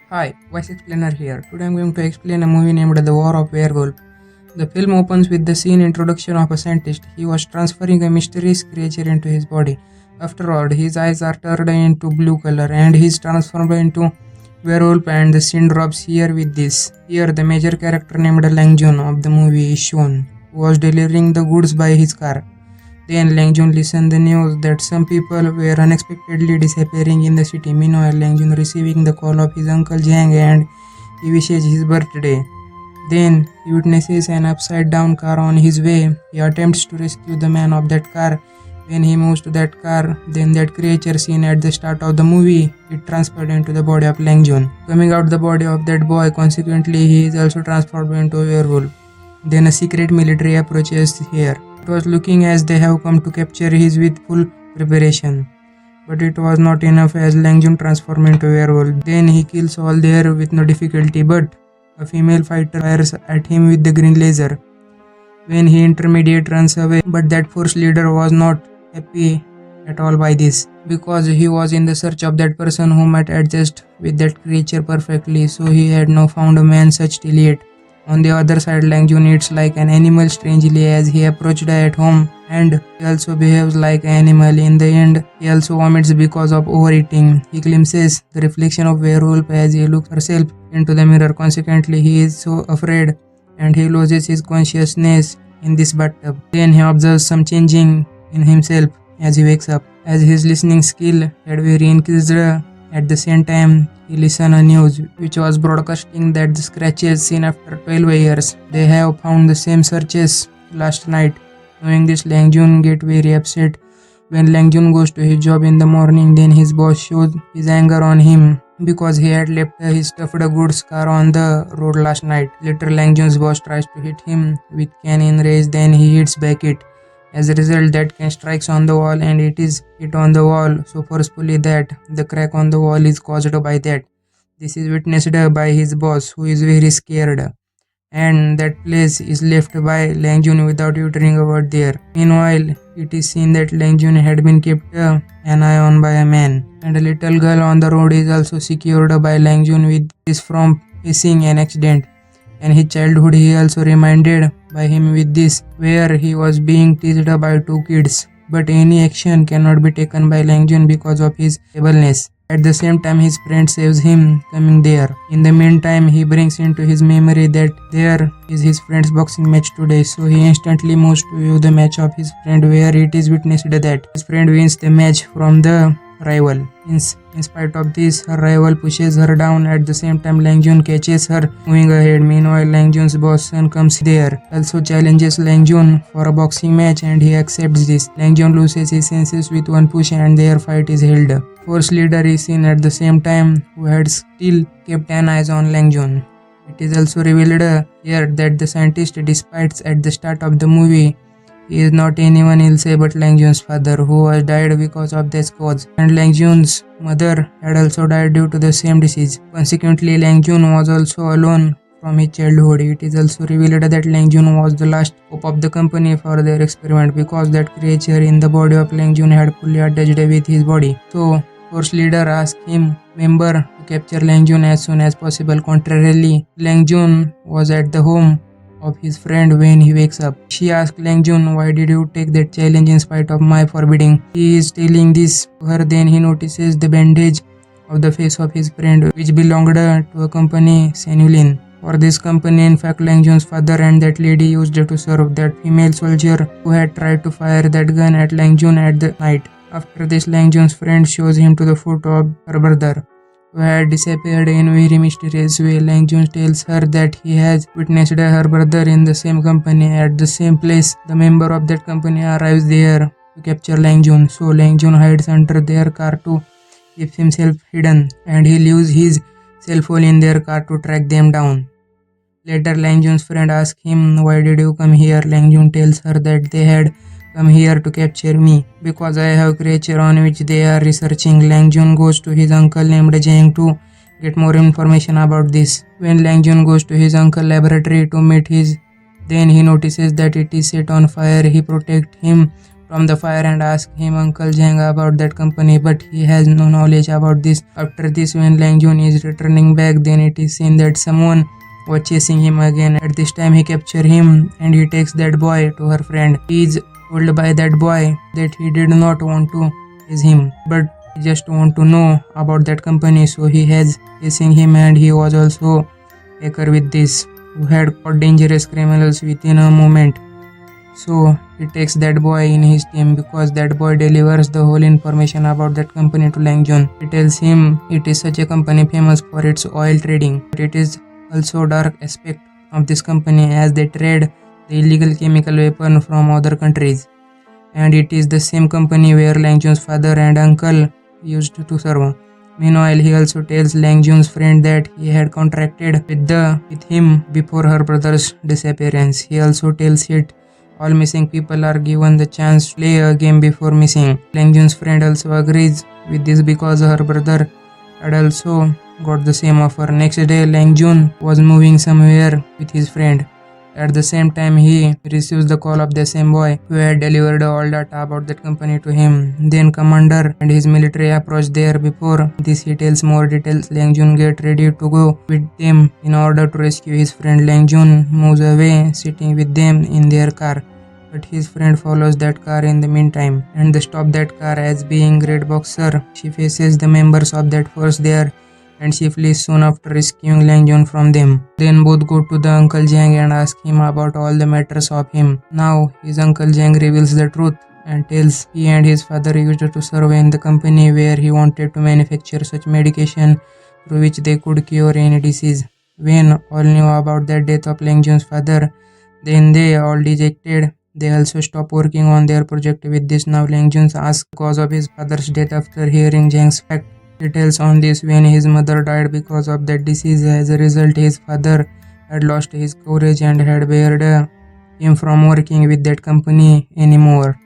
Hi, Voice Explainer here. Today I'm going to explain a movie named The War of Werewolf. The film opens with the scene introduction of a scientist. He was transferring a mysterious creature into his body. After all, his eyes are turned into blue color and he's transformed into werewolf, and the scene drops here with this. Here the major character named Lang Jun of the movie is shown, who was delivering the goods by his car. Then Lang Jun listened the news that some people were unexpectedly disappearing in the city. Meanwhile, Lang Jun receiving the call of his uncle Jiang and he wishes his birthday. Then he witnesses an upside down car on his way. He attempts to rescue the man of that car. When he moves to that car, then that creature seen at the start of the movie, it transferred into the body of Lang Jun. Coming out the body of that boy, consequently he is also transformed into a werewolf. Then a secret military approaches here. It was looking as they have come to capture his with full preparation. But it was not enough as Lang Jun transformed into a werewolf. Then he kills all there with no difficulty, but a female fighter fires at him with the green laser. When he intermediate runs away, but that force leader was not happy at all by this, because he was in the search of that person who might adjust with that creature perfectly, so he had not found a man such till yet. On the other side, Lang Jun eats like an animal strangely as he approached at home, and he also behaves like an animal. In the end, he also vomits because of overeating. He glimpses the reflection of werewolf as he looks herself into the mirror. Consequently, he is so afraid and he loses his consciousness in this bathtub. Then he observes some changing in himself as he wakes up. As his listening skill had very increased, at the same time he listened a news which was broadcasting that the scratches seen after 12 years. They have found the same searches last night. Knowing this, Lang Jun get very upset. When Lang Jun goes to his job in the morning, then his boss shows his anger on him because he had left his stuffed goods car on the road last night. Later, Lang Jun's boss tries to hit him with can in rage, then he hits back it. As a result, that can strikes on the wall and it is hit on the wall so forcefully that the crack on the wall is caused by that. This is witnessed by his boss, who is very scared, and that place is left by Lang Jun without uttering a word there. Meanwhile, it is seen that Lang Jun had been kept an eye on by a man, and a little girl on the road is also secured by Lang Jun with this from facing an accident. And his childhood he also reminded by him with this, where he was being teased by two kids. But any action cannot be taken by Lang Jun because of his ableness. At the same time, his friend saves him coming there. In the meantime, he brings into his memory that there is his friend's boxing match today, so he instantly moves to view the match of his friend, where it is witnessed that his friend wins the match from the rival. In spite of this, her rival pushes her down. At the same time, Lang Jun catches her moving ahead. Meanwhile, Lang Jun's boss son comes there, also challenges Lang Jun for a boxing match, and he accepts this. Lang Jun loses his senses with one push and their fight is held. Force leader is seen at the same time, who had still kept an eye on Lang Jun. It is also revealed here that the scientist, despite at the start of the movie, he is not anyone else but Lang Jun's father, who has died because of this cause, and Lang Jun's mother had also died due to the same disease. Consequently, Lang Jun was also alone from his childhood. It is also revealed that Lang Jun was the last hope of the company for their experiment, because that creature in the body of Lang Jun had fully attached with his body. So, Force leader asked him member to capture Lang Jun as soon as possible. Contrarily, Lang Jun was at the home of his friend when he wakes up. She asked Lang Jun, "Why did you take that challenge in spite of my forbidding?" He is telling this to her. Then he notices the bandage of the face of his friend, which belonged to a company, Sanulin. For this company, in fact, Lang Jun's father and that lady used to serve that female soldier who had tried to fire that gun at Lang Jun at the night. After this, Lang Jun's friend shows him to the foot of her brother, who had disappeared in a very mysterious way. Lang Jun tells her that he has witnessed her brother in the same company at the same place. The member of that company arrives there to capture Lang Jun, so Lang Jun hides under their car to keep himself hidden, and he leaves his cell phone in their car to track them down. Later, Lang Jun's friend asks him, "Why did you come here?" Lang Jun tells her that they had come here to capture me because I have creature on which they are researching. Lang Jun goes to his uncle named Jiang to get more information about this. When Lang Jun goes to his uncle's laboratory to meet his, then he notices that it is set on fire. He protects him from the fire and ask him Uncle Zhang about that company, but he has no knowledge about this. After this, when Lang Jun is returning back, then it is seen that someone was chasing him again. At this time, he captures him and he takes that boy to her friend. He is told by that boy that he did not want to chase him, but he just want to know about that company, so he has chasing him, and he was also hacker with this, who had caught dangerous criminals within a moment. So he takes that boy in his team because that boy delivers the whole information about that company to Lang Jun. He tells him it is such a company famous for its oil trading, but it is also dark aspect of this company as they trade the illegal chemical weapon from other countries. And it is the same company where Lang Jun's father and uncle used to serve. Meanwhile, he also tells Lang Jun's friend that he had contracted with him before her brother's disappearance. He also tells it all missing people are given the chance to play a game before missing. Lang Jun's friend also agrees with this because her brother had also got the same offer. Next day, Lang Jun was moving somewhere with his friend. At the same time, he receives the call of the same boy who had delivered all data about that company to him. Then commander and his military approach there. Before this, he tells more details. Lang Jun get ready to go with them in order to rescue his friend. Lang Jun moves away, sitting with them in their car. But his friend follows that car in the meantime, and they stop that car. As being great boxer, she faces the members of that force there, and she flees soon after rescuing Lang Jun from them. Then both go to the Uncle Zhang and ask him about all the matters of him. Now his Uncle Zhang reveals the truth and tells he and his father used to serve in the company where he wanted to manufacture such medication through which they could cure any disease. When all knew about the death of Lang Jun's father, then they all dejected. They also stopped working on their project with this. Now Lang Jun asks the cause of his father's death after hearing Zhang's fact. He tells on this when his mother died because of that disease. As a result, his father had lost his courage and had barred him from working with that company anymore.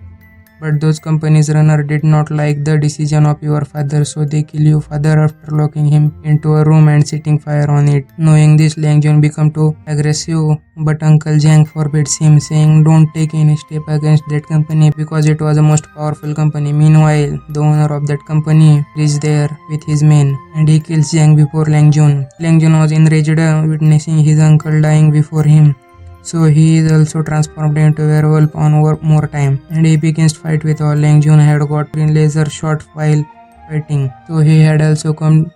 But those company's runner did not like the decision of your father, so they kill your father after locking him into a room and setting fire on it. Knowing this, Lang Jun becomes too aggressive, but Uncle Zhang forbids him, saying don't take any step against that company because it was the most powerful company. Meanwhile, the owner of that company is there with his men, and he kills Zhang before Lang Jun. Lang Jun was enraged witnessing his uncle dying before him. So he is also transformed into a werewolf on more time, and he begins to fight with all. Lang Jun had got green laser shot while fighting, so he had also come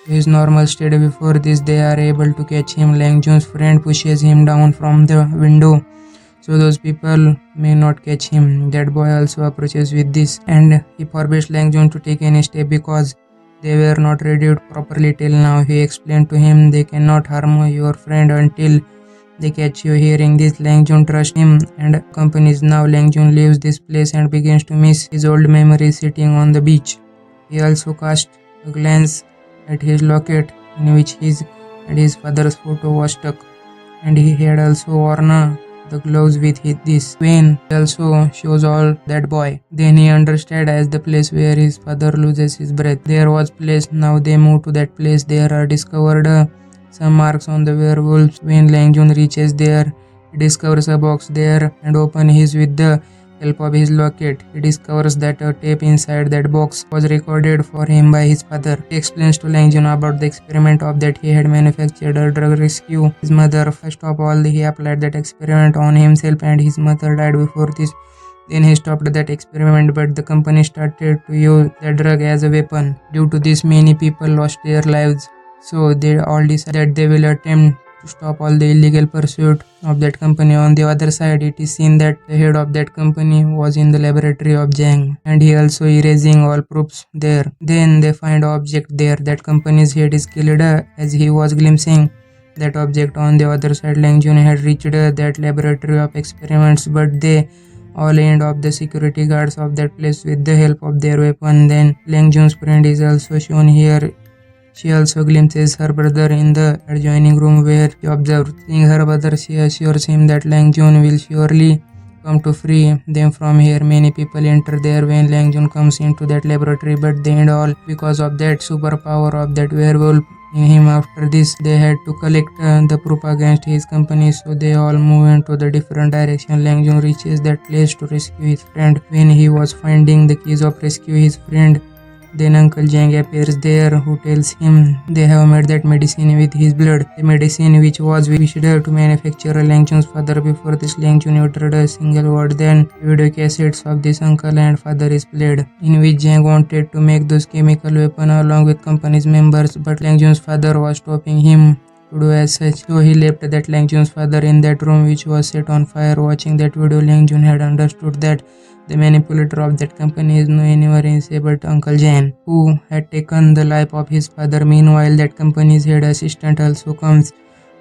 to his normal state. Before this, they are able to catch him. Lang Jun's friend pushes him down from the window, so those people may not catch him. That boy also approaches with this, and he forbids Lang Jun to take any step because they were not ready properly till now. He explained to him they cannot harm your friend until they catch you. Hearing this, Lang Jun trusts him and accompanies. Now Lang Jun leaves this place and begins to miss his old memories sitting on the beach. He also casts a glance at his locket in which his and his father's photo was stuck, and he had also worn the gloves with this. When he also shows all that boy, then he understood as the place where his father loses his breath. There was place. Now they move to that place. There are discovered some marks on the werewolves. When Lang Jun reaches there, he discovers a box there and opens his with the help of his locket. He discovers that a tape inside that box was recorded for him by his father. He explains to Lang Jun about the experiment of that he had manufactured a drug rescue his mother. First of all, he applied that experiment on himself and his mother died before this. Then he stopped that experiment, but the company started to use the drug as a weapon. Due to this, many people lost their lives. So they all decide that they will attempt to stop all the illegal pursuit of that company. On the other side, it is seen that the head of that company was in the laboratory of Zhang, and he also erasing all proofs there. Then they find an object there. That company's head is killed as he was glimpsing that object. On the other side, Lang Jun had reached that laboratory of experiments, but they all end up the security guards of that place with the help of their weapon. Then Lang Jun's friend is also shown here. She also glimpses her brother in the adjoining room where she observed. Seeing her brother, she assures him that Lang Jun will surely come to free them from here. Many people enter there when Lang Jun comes into that laboratory, but they end all because of that superpower of that werewolf in him. After this, they had to collect the proof against his company, so they all move into the different direction. Lang Jun reaches that place to rescue his friend. When he was finding the keys of rescue his friend, then Uncle Jang appears there, who tells him they have made that medicine with his blood, the medicine which was wished to manufacture Lang Jun's father. Before this, Lang Jun uttered a single word, then video cassettes of this uncle and father is played, in which Jang wanted to make those chemical weapon along with company's members, but Lang Jun's father was stopping him to do as such, so he left that Lang Jun's father in that room which was set on fire. Watching that video, Lang Jun had understood that the manipulator of that company is no anyone else but Uncle Jan, who had taken the life of his father. Meanwhile, that company's head assistant also comes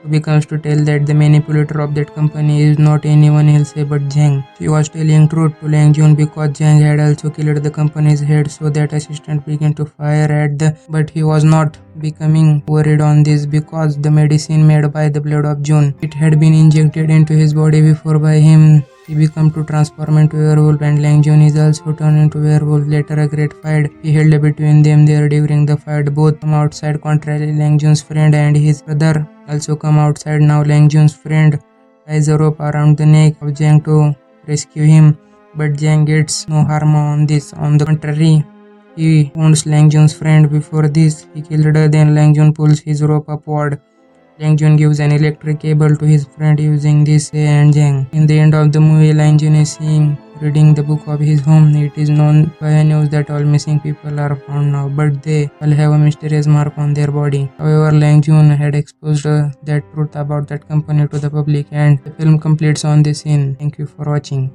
to tell that the manipulator of that company is not anyone else but Jang. She was telling truth to Lang Jun because Jang had also killed the company's head, so that assistant began to fire at but he was not becoming worried on this because the medicine made by the blood of Jun, it had been injected into his body before by him. He become to transform into werewolf, and Lang Jun is also turned into werewolf. Later, a great fight he held between them there. During the fight, both come outside. Contrarily, Lang Jun's friend and his brother also come outside. Now Lang Jun's friend ties a rope around the neck of Jang to rescue him, but Jang gets no harm on this. On the contrary, he wounds Lang Jun's friend. Before this, he killed her. Then Lang Jun pulls his rope upward. Lang Jun gives an electric cable to his friend using this and Jang. In the end of the movie, Lang Jun is seen reading the book of his home. It is known by news that all missing people are found now, but they all have a mysterious mark on their body. However, Lang Jun had exposed that truth about that company to the public, and the film completes on this scene. Thank you for watching.